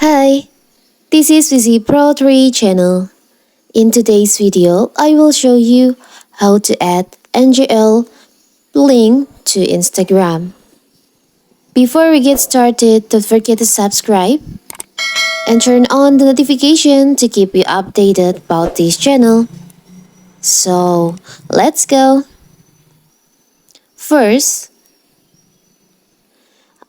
Hi, this is Vizi Pro 3 channel. In today's video, I will show you how to add NGL link to Instagram. Before we get started, don't forget to subscribe and turn on the notification to keep you updated about this channel. So, let's go. First,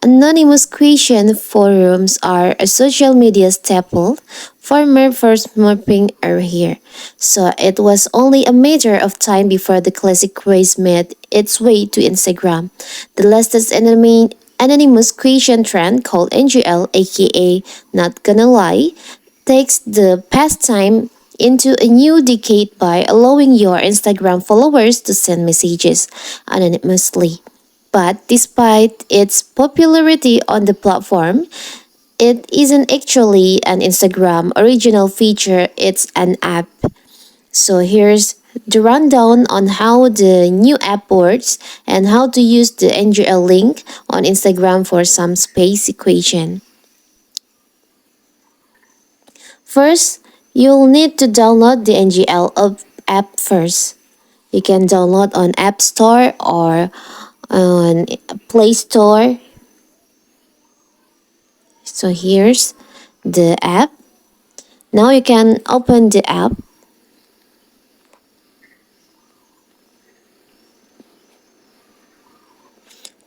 anonymous question forums are a social media staple. Former first morphing are here, so it was only a matter of time before the classic craze made its way to Instagram. The latest anonymous question trend called NGL, aka Not Gonna Lie, takes the pastime into a new decade by allowing your Instagram followers to send messages anonymously. But despite its popularity on the platform, it isn't actually an Instagram original feature, it's an app. So here's the rundown on how the new app works and how to use the NGL link on Instagram for some space equation. First, you'll need to download the app first. You can download on App Store or on Play Store. So here's the app. Now you can open the app.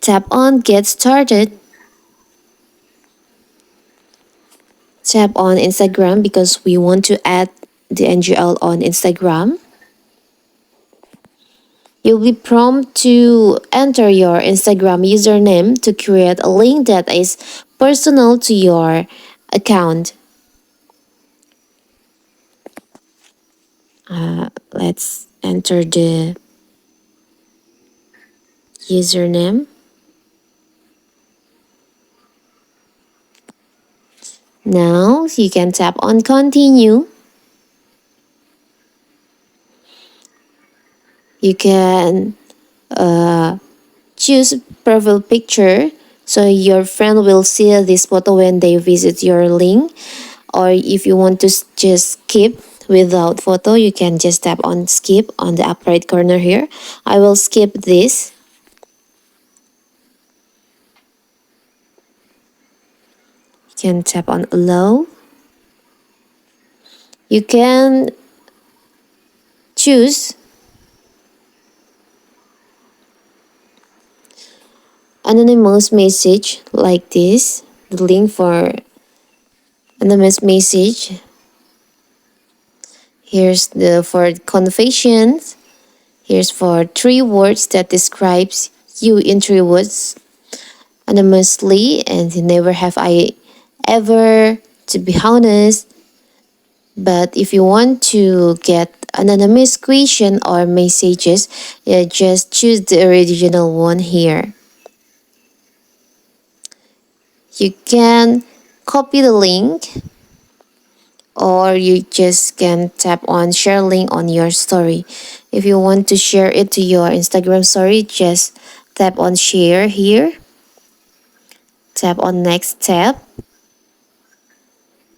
Tap on Get Started. Tap on Instagram because we want to add the NGL on Instagram. You'll be prompted to enter your Instagram username to create a link that is personal to your account. Let's enter the username. Now you can tap on Continue. You can choose profile picture so your friend will see this photo when they visit your link, or if you want to just skip without photo, you can just tap on skip on the upper right corner here. I will skip this. You can tap on allow. You can choose anonymous message like this, the link for anonymous message. Here's the for confessions. Here's for 3 words that describes you in 3 words anonymously, and never have I ever, to be honest. But if you want to get anonymous question or messages, just choose the original one here. You can copy the link, or you just can tap on share link on your story. If you want to share it to your Instagram story, just tap on share here. Tap on next tab.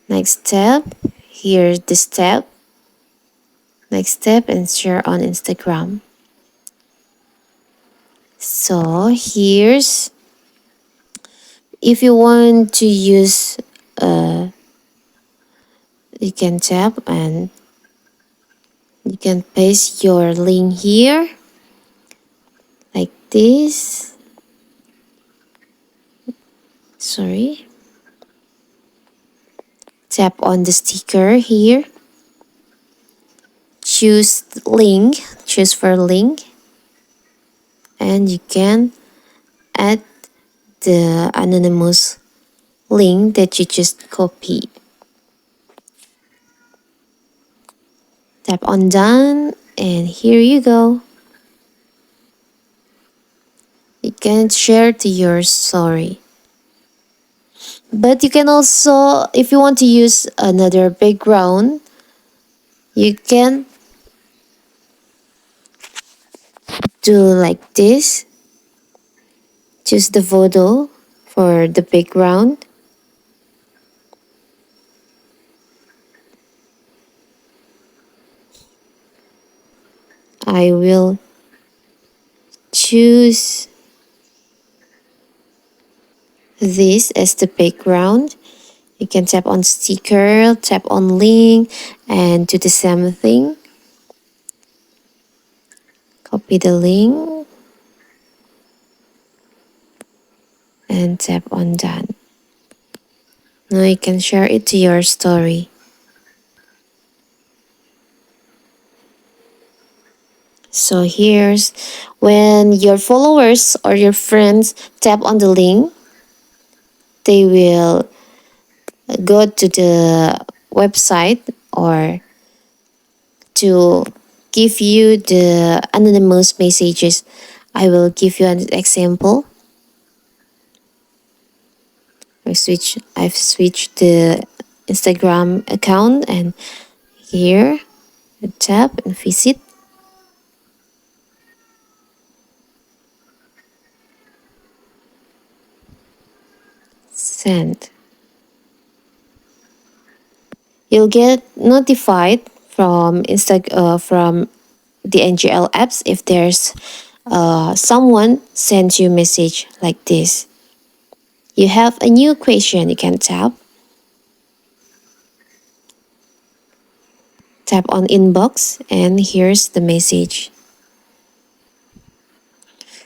Next tab. Here's this tab. Next step and share on Instagram. So here's, if you want to use, you can tap and you can paste your link here like this. Sorry. Tap on the sticker here. Choose link. Choose for link. And you can add the anonymous link that you just copied. Tap on done and here you go. You can share to your story. But you can also, if you want to use another background, you can do like this. Choose the photo for the background. I will choose this as the background. You can tap on sticker, tap on link, and do the same thing. Copy the link and tap on done. Now you can share it to your story. So here's when your followers or your friends tap on the link, they will go to the website or to give you the anonymous messages. I will give you an example. I've switched the Instagram account, and here you tap and visit, send. You'll get notified from from the NGL apps if there's someone sends you a message like this. You have a new question, you can tap on inbox, and here's the message.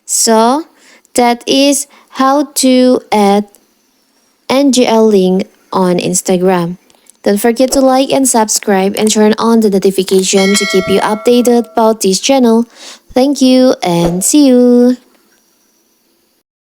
So that is how to add NGL link on Instagram. Don't forget to like and subscribe and turn on the notification to keep you updated about this channel. Thank you and see you.